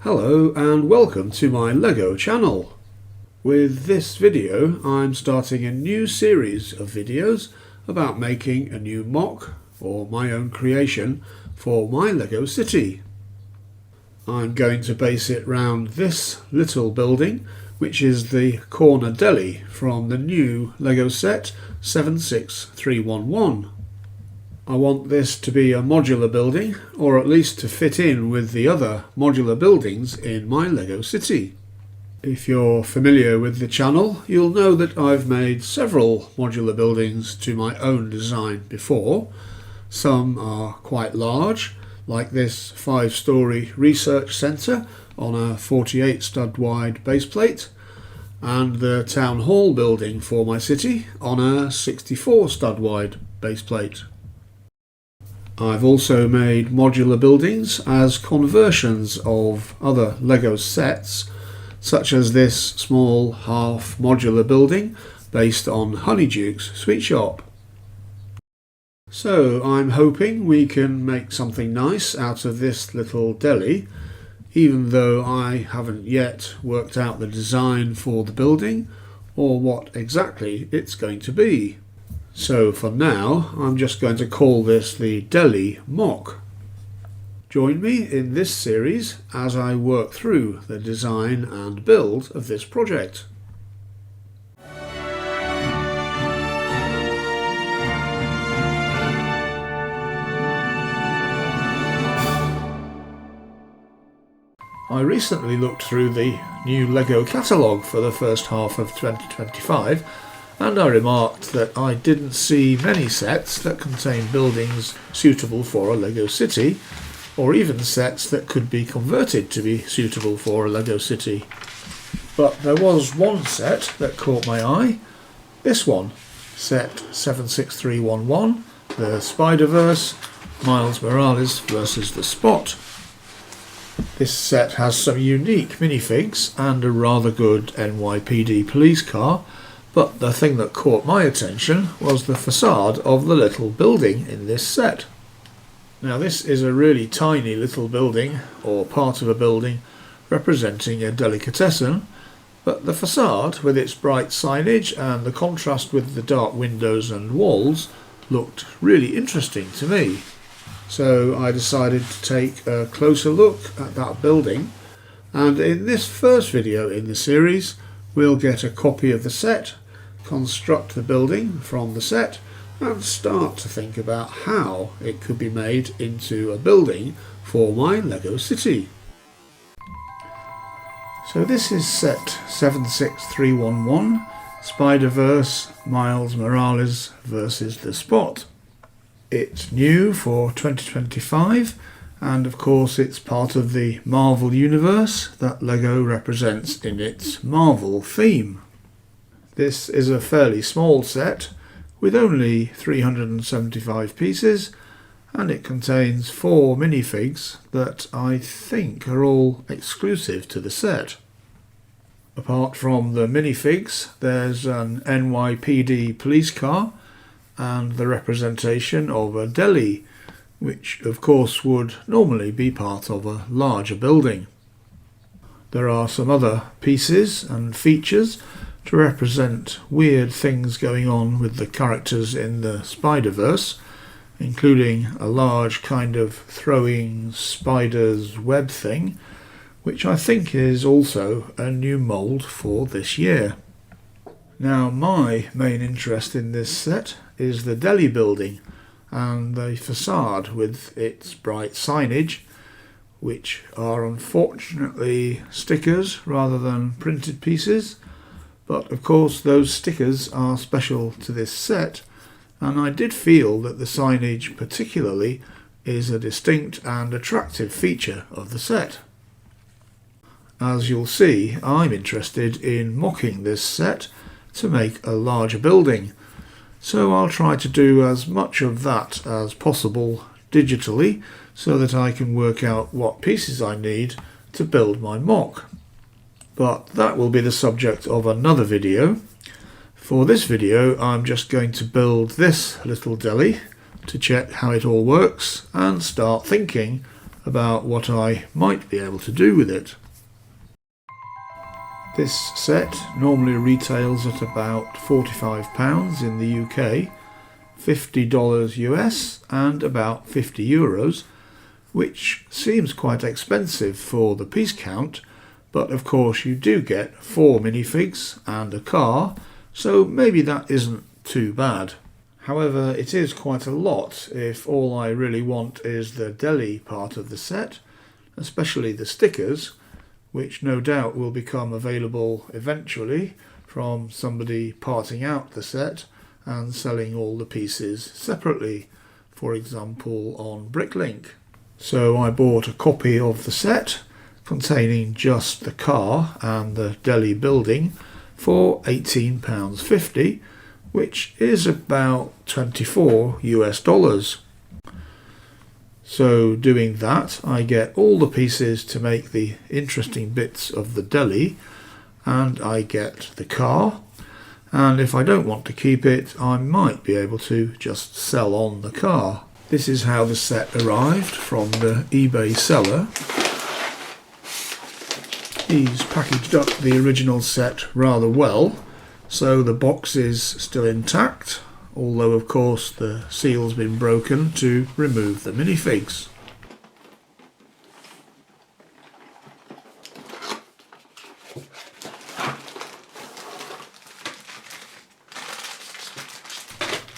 Hello and welcome to my LEGO channel. With this video I'm starting a new series of videos about making a new MOC, or my own creation, for my LEGO city. I'm going to base it round this little building, which is the corner deli from the new LEGO set 76311. I want this to be a modular building, or at least to fit in with the other modular buildings in my LEGO city. If you're familiar with the channel, you'll know that I've made several modular buildings to my own design before. Some are quite large, like this 5-storey research centre on a 48 stud wide baseplate, and the town hall building for my city on a 64 stud wide baseplate. I've also made modular buildings as conversions of other LEGO sets, such as this small half modular building based on Honeyduke's sweet shop. So I'm hoping we can make something nice out of this little deli, even though I haven't yet worked out the design for the building or what exactly it's going to be. So for now, I'm just going to call this the Deli MOC. Join me in this series as I work through the design and build of this project. I recently looked through the new LEGO catalogue for the first half of 2025, and I remarked that I didn't see many sets that contain buildings suitable for a LEGO city, or even sets that could be converted to be suitable for a LEGO city. But there was one set that caught my eye, this one, set 76311, the Spider-Verse, Miles Morales versus the Spot. This set has some unique minifigs and a rather good NYPD Police Car, but the thing that caught my attention was the façade of the little building in this set. Now this is a really tiny little building, or part of a building, representing a Delicatessen, but the façade, with its bright signage and the contrast with the dark windows and walls, looked really interesting to me. So I decided to take a closer look at that building, and in this first video in the series we'll get a copy of the set, construct the building from the set, and start to think about how it could be made into a building for my LEGO city. So this is set 76311, Spider-Verse, Miles Morales versus the Spot. It's new for 2025, and of course it's part of the Marvel universe that LEGO represents in its Marvel theme. This is a fairly small set with only 375 pieces, and it contains 4 minifigs that I think are all exclusive to the set. Apart from the minifigs, there's an NYPD police car and the representation of a deli, which of course would normally be part of a larger building. There are some other pieces and features to represent weird things going on with the characters in the Spider-Verse, including a large kind of throwing spider's web thing, which I think is also a new mould for this year. Now my main interest in this set is the deli building and the facade with its bright signage, which are unfortunately stickers rather than printed pieces. But of course those stickers are special to this set, and I did feel that the signage particularly is a distinct and attractive feature of the set. As you'll see, I'm interested in mocking this set to make a larger building, so I'll try to do as much of that as possible digitally so that I can work out what pieces I need to build my MOC. But that will be the subject of another video. For this video I'm just going to build this little deli to check how it all works and start thinking about what I might be able to do with it. This set normally retails at about £45 in the UK, $50 US and about €50, which seems quite expensive for the piece count, but of course you do get 4 minifigs and a car, so maybe that isn't too bad. However, it is quite a lot if all I really want is the Deli part of the set, especially the stickers, which no doubt will become available eventually from somebody parting out the set and selling all the pieces separately, for example on Bricklink. So I bought a copy of the set containing just the car and the Deli building for £18.50, which is about $24 US. So doing that, I get all the pieces to make the interesting bits of the Deli, and I get the car, and if I don't want to keep it, I might be able to just sell on the car. This is how the set arrived from the eBay seller. He's packaged up the original set rather well, so the box is still intact, although of course the seal's been broken to remove the minifigs.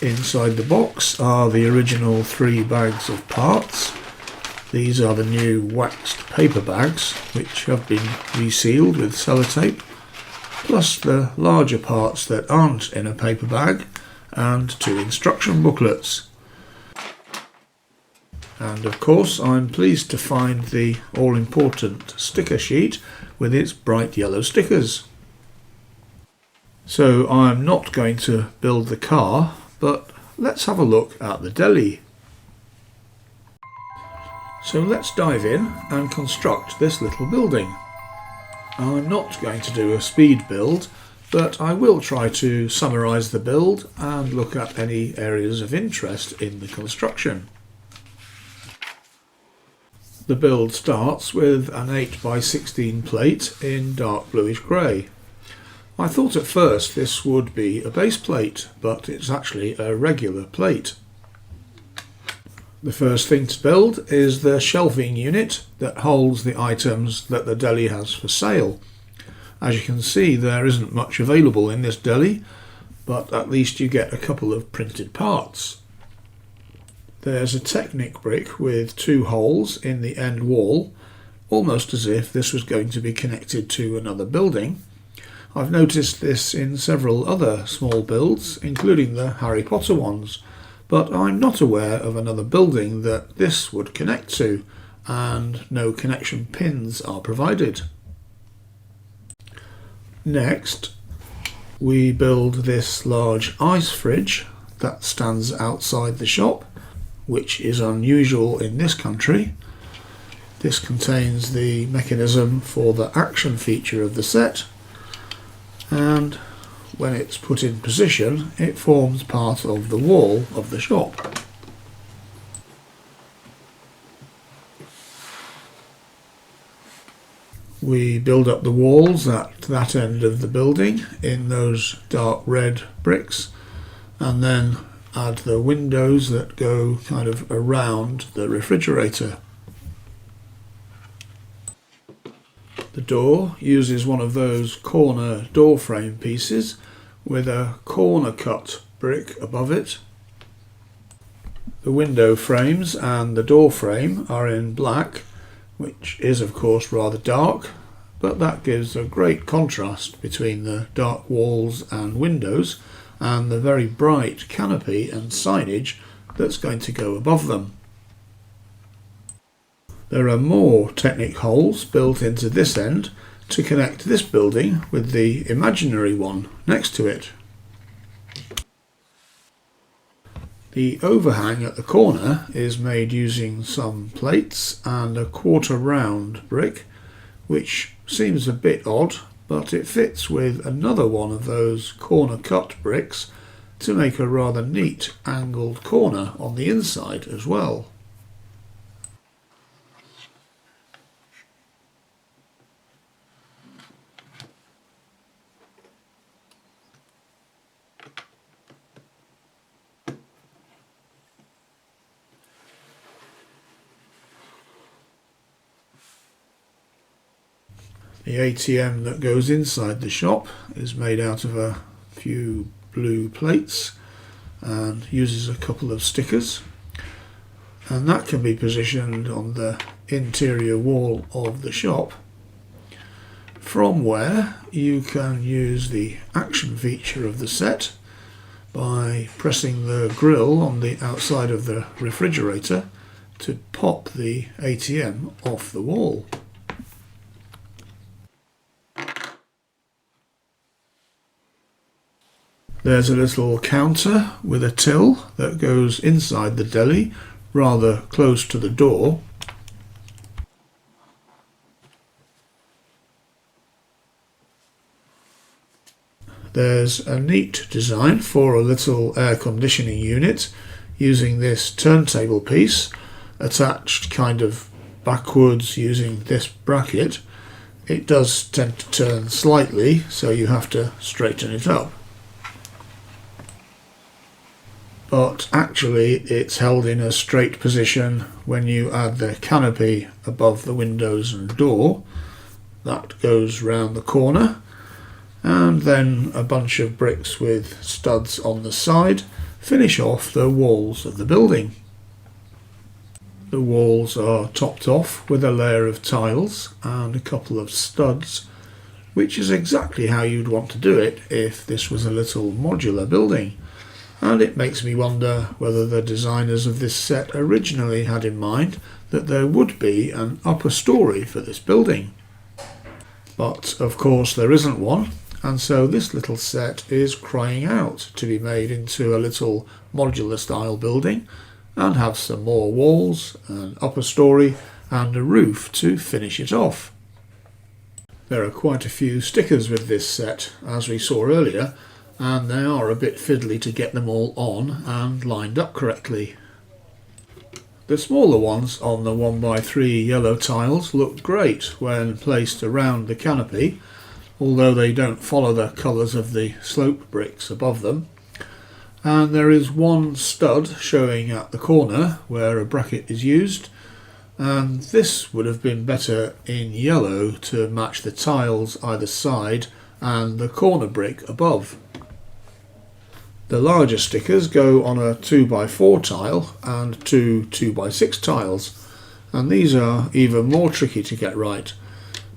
Inside the box are the original 3 bags of parts. These are the new waxed paper bags, which have been resealed with sellotape, plus the larger parts that aren't in a paper bag, and 2 instruction booklets. And of course I'm pleased to find the all-important sticker sheet with its bright yellow stickers. So I'm not going to build the car, but let's have a look at the Deli. So let's dive in and construct this little building. I'm not going to do a speed build, but I will try to summarise the build and look at any areas of interest in the construction. The build starts with an 8x16 plate in dark bluish grey. I thought at first this would be a base plate, but it's actually a regular plate. The first thing to build is the shelving unit that holds the items that the Deli has for sale. As you can see, there isn't much available in this Deli, but at least you get a couple of printed parts. There's a Technic brick with 2 holes in the end wall, almost as if this was going to be connected to another building. I've noticed this in several other small builds, including the Harry Potter ones, but I'm not aware of another building that this would connect to, and no connection pins are provided. Next, we build this large ice fridge that stands outside the shop, which is unusual in this country. This contains the mechanism for the action feature of the set, and when it's put in position, it forms part of the wall of the shop. We build up the walls at that end of the building in those dark red bricks, and then add the windows that go kind of around the refrigerator. The door uses one of those corner door frame pieces with a corner cut brick above it. The window frames and the door frame are in black, which is of course rather dark, but that gives a great contrast between the dark walls and windows and the very bright canopy and signage that's going to go above them. There are more Technic holes built into this end to connect this building with the imaginary one next to it. The overhang at the corner is made using some plates and a 1/4 round brick, which seems a bit odd, but it fits with another one of those corner cut bricks to make a rather neat angled corner on the inside as well. The ATM that goes inside the shop is made out of a few blue plates and uses a couple of stickers, and that can be positioned on the interior wall of the shop, from where you can use the action feature of the set by pressing the grill on the outside of the refrigerator to pop the ATM off the wall. There's a little counter with a till that goes inside the deli, rather close to the door. There's a neat design for a little air conditioning unit using this turntable piece attached kind of backwards using this bracket. It does tend to turn slightly, so you have to straighten it up. But actually it's held in a straight position when you add the canopy above the windows and door. That goes round the corner, and then a bunch of bricks with studs on the side finish off the walls of the building. The walls are topped off with a layer of tiles and a couple of studs, which is exactly how you'd want to do it if this was a little modular building. And it makes me wonder whether the designers of this set originally had in mind that there would be an upper story for this building. But of course there isn't one, and so this little set is crying out to be made into a little modular style building and have some more walls, an upper story and a roof to finish it off. There are quite a few stickers with this set, as we saw earlier, and they are a bit fiddly to get them all on and lined up correctly. The smaller ones on the 1x3 yellow tiles look great when placed around the canopy, although they don't follow the colours of the slope bricks above them. And there is one stud showing at the corner where a bracket is used, and this would have been better in yellow to match the tiles either side and the corner brick above. The larger stickers go on a 2x4 tile and two 2x6 tiles, and these are even more tricky to get right.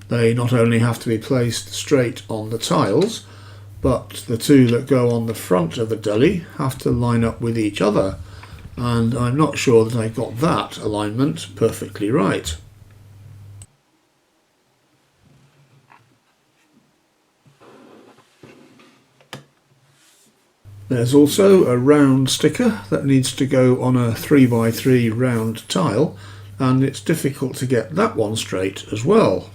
They not only have to be placed straight on the tiles, but the two that go on the front of the deli have to line up with each other, and I'm not sure that I got that alignment perfectly right. There's also a round sticker that needs to go on a 3x3 round tile, and it's difficult to get that one straight as well.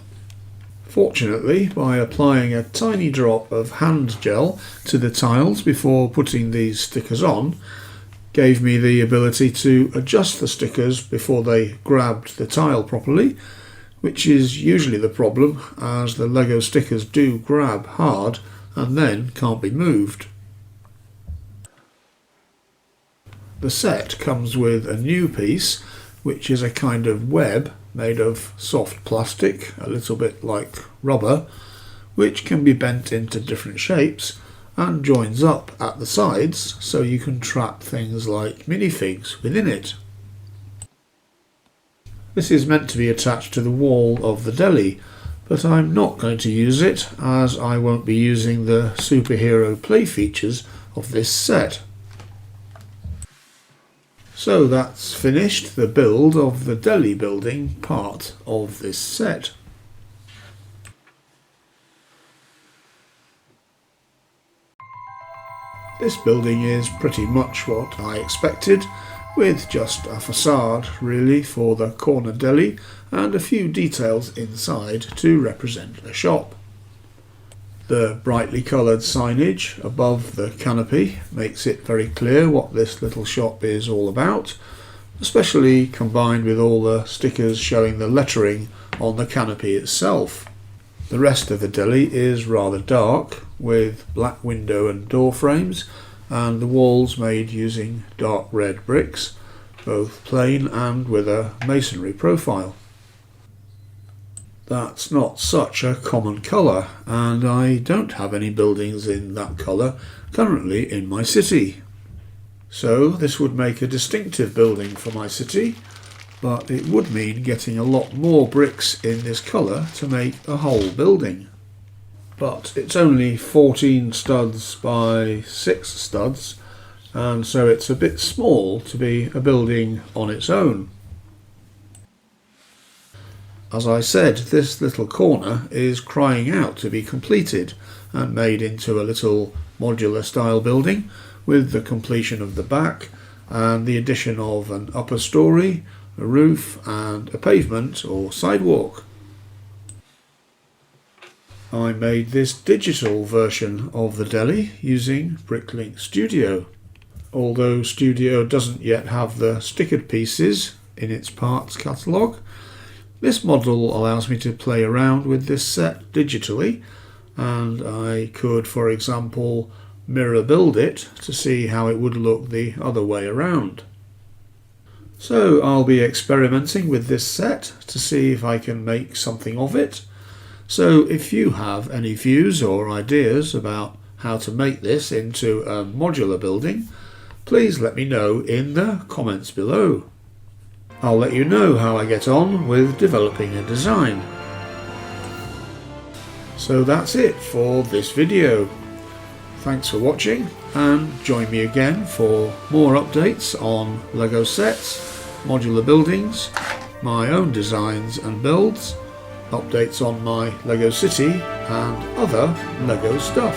Fortunately, by applying a tiny drop of hand gel to the tiles before putting these stickers on, gave me the ability to adjust the stickers before they grabbed the tile properly, which is usually the problem, as the Lego stickers do grab hard and then can't be moved. The set comes with a new piece, which is a kind of web made of soft plastic, a little bit like rubber, which can be bent into different shapes and joins up at the sides so you can trap things like minifigs within it. This is meant to be attached to the wall of the deli, but I'm not going to use it as I won't be using the superhero play features of this set. So that's finished the build of the deli building part of this set. This building is pretty much what I expected, with just a façade really for the corner deli and a few details inside to represent the shop. The brightly coloured signage above the canopy makes it very clear what this little shop is all about, especially combined with all the stickers showing the lettering on the canopy itself. The rest of the deli is rather dark, with black window and door frames, and the walls made using dark red bricks, both plain and with a masonry profile. That's not such a common colour, and I don't have any buildings in that colour currently in my city. So this would make a distinctive building for my city, but it would mean getting a lot more bricks in this colour to make a whole building. But it's only 14 studs by 6 studs, and so it's a bit small to be a building on its own. As I said, this little corner is crying out to be completed and made into a little modular style building with the completion of the back and the addition of an upper storey, a roof and a pavement or sidewalk. I made this digital version of the Deli using Bricklink Studio. Although Studio doesn't yet have the stickered pieces in its parts catalogue, this model allows me to play around with this set digitally, and I could, for example, mirror build it to see how it would look the other way around. So I'll be experimenting with this set to see if I can make something of it. So if you have any views or ideas about how to make this into a modular building, please let me know in the comments below. I'll let you know how I get on with developing a design. So that's it for this video. Thanks for watching, and join me again for more updates on LEGO sets, modular buildings, my own designs and builds, updates on my LEGO city and other LEGO stuff.